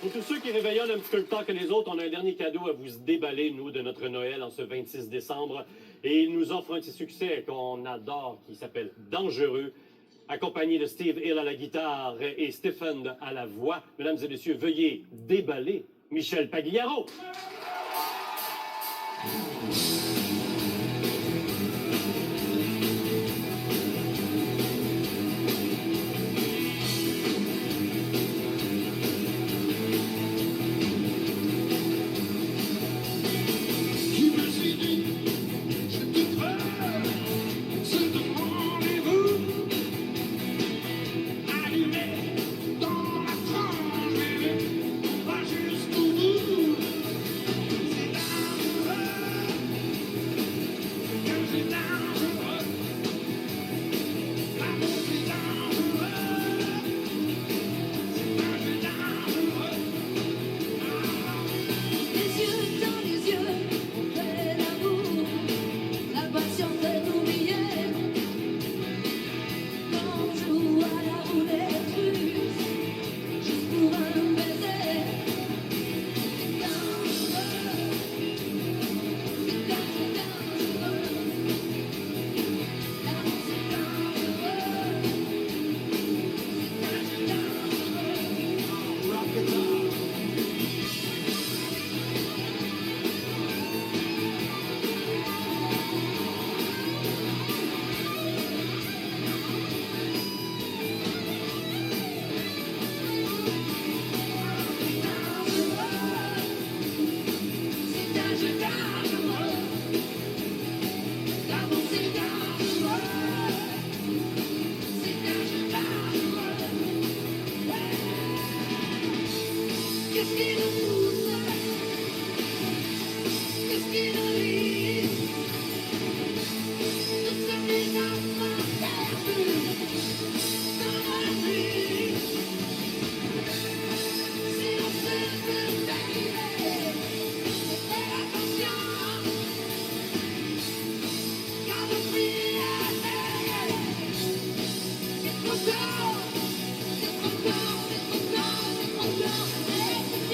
Pour tous ceux qui réveillonnent un petit peu le temps que les autres, on a un dernier cadeau à vous déballer, nous, de notre Noël en ce 26 décembre. Et il nous offre un petit succès qu'on adore, qui s'appelle Dangereux, accompagné de Steve Hill à la guitare et Stephen à la voix. Mesdames et messieurs, veuillez déballer Michel Pagliaro.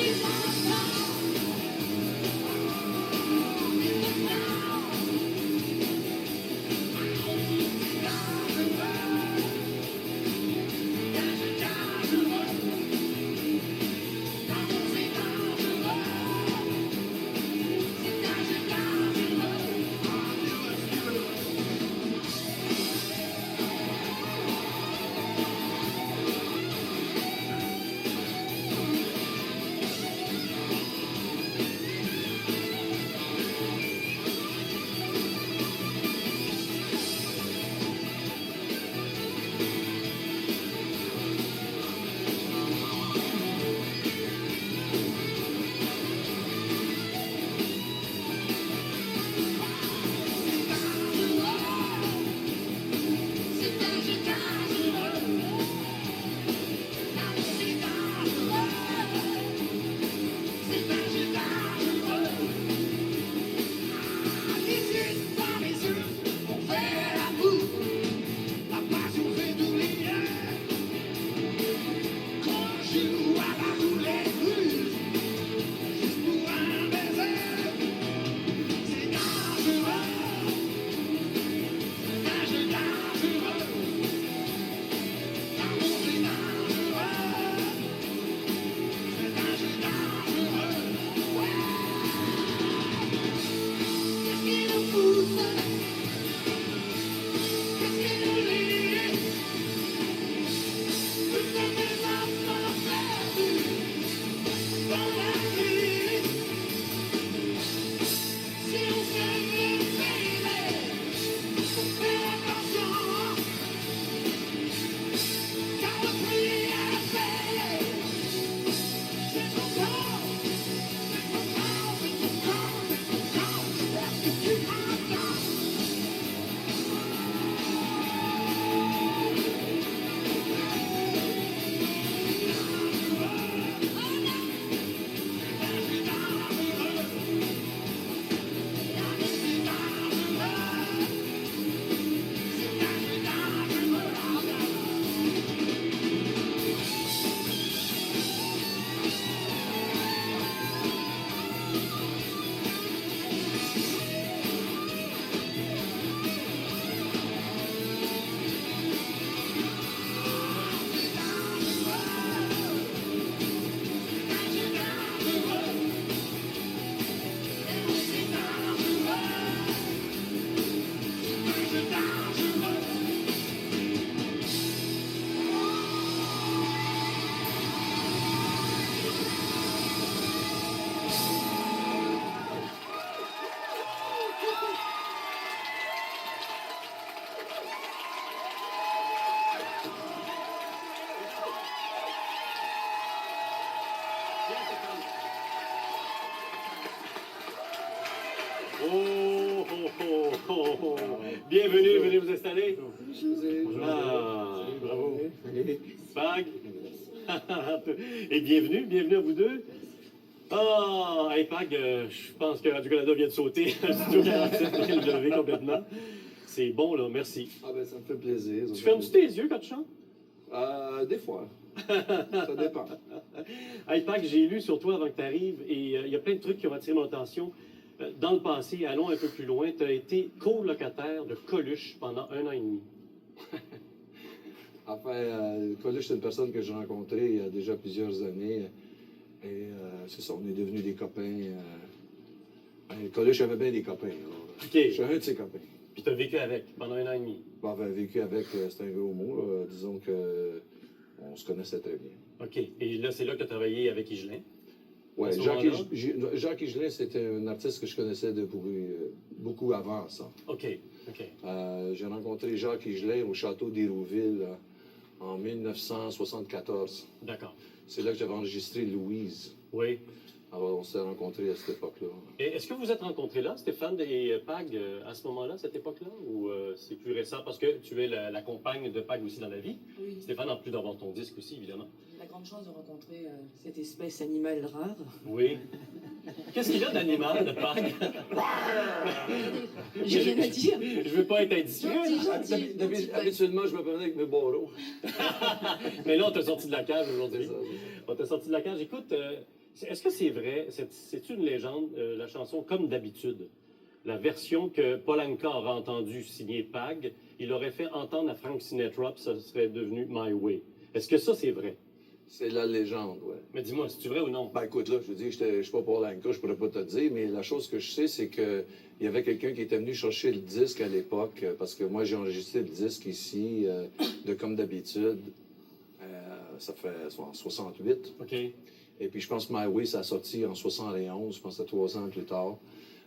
It's Oh, oh, oh, oh, oh. Bienvenue, venez vous installer. Ah, bravo. Pag. Et bienvenue, bienvenue à vous deux. Ah, hey Pag, je pense que Radio-Canada vient de sauter. Studio 47 vient de lever complètement. C'est bon, là, merci. Ah ben, ça me fait plaisir. Tu fermes-tu tes yeux quand tu chantes? Des fois. Ça dépend. Hey Pag, j'ai lu sur toi avant que tu arrives et il y a plein de trucs qui ont attiré mon attention. Dans le passé, allons un peu plus loin, tu as été colocataire de Coluche pendant 1 an et demi. Enfin, Coluche, c'est une personne que j'ai rencontrée il y a déjà plusieurs années. Et c'est ça, on est devenus des copains. Coluche avait bien des copains. Alors, OK. je suis un de ses copains. Puis tu as vécu avec pendant 1 an et demi. Bon, ben, vécu avec, c'est un gros mot. Là. Disons que on se connaissait très bien. OK. Et là, c'est là que tu as travaillé avec Higelin. Ouais, À ce Jacques Higelin, c'était un artiste que je connaissais beaucoup avant ça. OK. OK. J'ai rencontré Jacques Higelin au château d'Hérouville en 1974. D'accord. C'est là que j'avais enregistré Louise. Oui. Alors, on s'est rencontrés à cette époque-là. Et est-ce que vous êtes rencontrés là, Stéphane et Pag, à ce moment-là, cette époque-là, ou c'est plus récent? Parce que tu es la compagne de Pag aussi dans la vie. Oui, Stéphane, en plus d'avoir ton disque aussi, évidemment. j'ai la grande chance de rencontrer cette espèce animale rare. Oui. Qu'est-ce qu'il a d'animal, de Pag? J'ai rien à dire. Je veux pas être indiscret. Gentil. Habituellement, je me promenais avec mes barreaux. Mais là, on t'a sorti de la cage aujourd'hui. C'est ça. On t'a sorti de la cage. Écoute, est-ce que c'est vrai, c'est une légende, la chanson Comme d'habitude? La version que Paul Anka aurait entendue signée Pag, il aurait fait entendre à Frank Sinatra, puis ça serait devenu My Way. Est-ce que ça, c'est vrai? C'est la légende, ouais. Mais dis-moi, c'est-tu vrai ou non? Ben écoute, là, je te dis que je suis pas Paul Anka, je pourrais pas te dire, mais la chose que je sais, c'est que il y avait quelqu'un qui était venu chercher le disque à l'époque, parce que moi, j'ai enregistré le disque ici, de Comme d'habitude. Ça fait en 68. OK. Et puis, je pense que My Way, ça a sorti en 71, je pense que c'était 3 ans plus tard.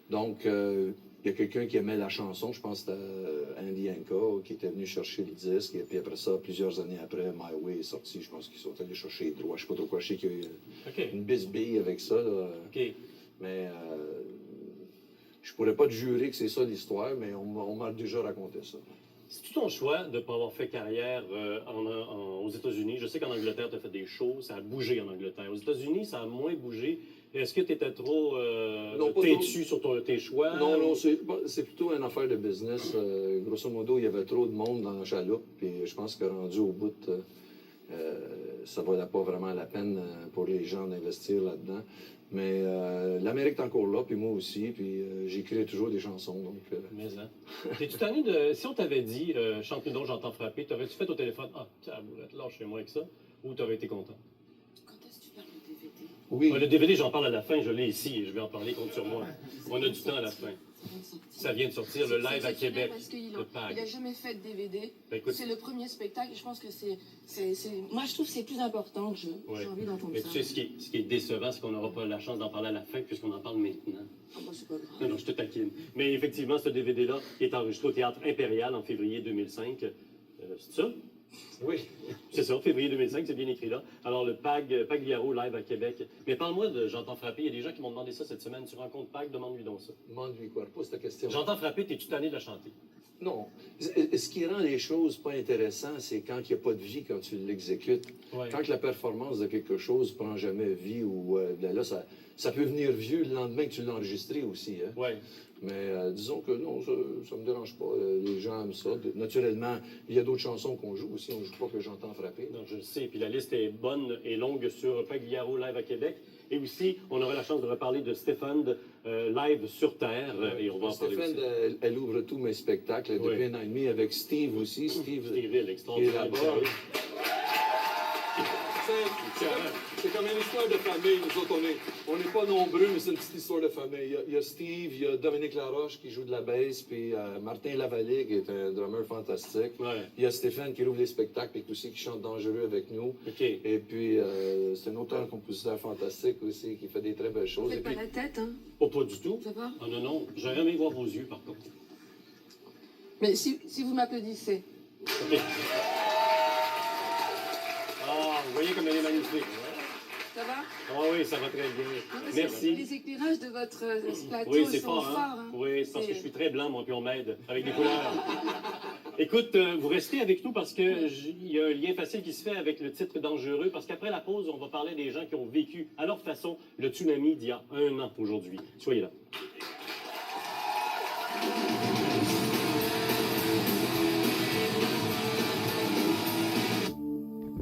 Donc, il y a quelqu'un qui aimait la chanson, je pense que c'était Andy Anka, qui était venu chercher le disque. Et puis après ça, plusieurs années après, My Way est sorti. Je pense qu'ils sont allés chercher les droits. Je sais pas trop quoi, je sais qu'il y a eu OK. une bisbille avec ça. Là. OK. Mais je pourrais pas te jurer que c'est ça l'histoire, mais on m'a déjà raconté ça. C'est-tu ton choix de ne pas avoir fait carrière aux États-Unis? Je sais qu'en Angleterre, tu as fait des shows, ça a bougé en Angleterre. Aux États-Unis, ça a moins bougé. Est-ce que tu étais trop Non, pas têtu sur tes choix? Non, c'est plutôt une affaire de business. Grosso modo, il y avait trop de monde dans la chaloupe, puis je pense que rendu au bout, ça ne valait pas vraiment la peine pour les gens d'investir là-dedans. Mais l'Amérique est encore là, puis moi aussi, puis j'écris toujours des chansons. Donc, Mais, hein. T'es-tu tanné de... Si on t'avait dit chante-nous donc, j'entends frapper, t'aurais-tu fait au téléphone « Ah, tabourette, lâchez-moi avec ça » ou t'aurais été content? Quand est-ce que tu parles de DVD? oui, Le DVD, j'en parle à la fin, je l'ai ici et je vais en parler, compte sur moi. On a du temps à la fin. Ça vient de sortir, le live à Québec Parce qu'il de Pag. n'a jamais fait de DVD. Ben, écoute, C'est le premier spectacle. Je pense que moi, je trouve que c'est plus important que Ouais. j'ai envie d'entendre mais ça. tu sais, ce qui est décevant, c'est qu'on n'aura pas la chance d'en parler à la fin puisqu'on en parle maintenant. Ah, bah, c'est pas grave. Non, non, je te taquine. Mais effectivement, ce DVD-là est enregistré au Théâtre Impérial en février 2005. C'est ça? oui. C'est ça, février 2005, c'est bien écrit là. Alors, le Pagliaro live à Québec. Mais parle-moi de J'entends frapper. Il y a des gens qui m'ont demandé ça cette semaine. Tu rencontres Pag, demande-lui donc ça. Demande-lui quoi, pose ta question. J'entends frapper, t'es-tu tanné de la chanter? Non. Ce qui rend les choses pas intéressantes, c'est quand il n'y a pas de vie quand tu l'exécutes. Ouais. Quand la performance de quelque chose prend jamais vie, ou là, ça peut venir vieux le lendemain que tu l'as enregistré aussi. Hein? Ouais. Mais disons que non, ça ne me dérange pas. Les gens aiment ça. Naturellement, il y a d'autres chansons qu'on joue aussi. On ne joue pas que J'entends frapper. Non, je le sais. Puis la liste est bonne et longue sur Pagliaro live à Québec. Et aussi, on aura la chance de reparler de Stéphane live sur Terre. Et on va en parler Stéphane, aussi. elle ouvre tous mes spectacles Oui. depuis 1 an et demi avec Steve aussi. Steve Hill, qui est extraordinaire. là-bas. C'est comme une histoire de famille. Nous autres, on n'est pas nombreux, mais c'est une petite histoire de famille. Il y a Steve, il y a Dominique Laroche qui joue de la bass, puis Martin Lavallée qui est un drummer fantastique. Ouais. Il y a Stéphane qui ouvre les spectacles et aussi qui chante Dangereux avec nous. OK. Et puis, c'est un auteur-compositeur fantastique aussi qui fait des très belles choses. Et Faites puis, pas la tête, hein. Oh, pas du tout. Ça va? Ah non, non. J'aurais aimé voir vos yeux, par contre. Mais si vous m'applaudissez. OK. Ah, vous voyez comme elle est magnifique. Ça va? va? Ah oui, ça va très bien. Non, parce que Merci. Les éclairages de votre plateau Oui, c'est sont fort, forts. hein? Oui, c'est parce que C'est- je suis très blanc, moi, puis on m'aide avec des couleurs. Écoute, vous restez avec nous parce que il y a un lien facile qui se fait avec le titre dangereux, parce qu'après la pause, on va parler des gens qui ont vécu à leur façon le tsunami d'il y a 1 an aujourd'hui. Soyez là.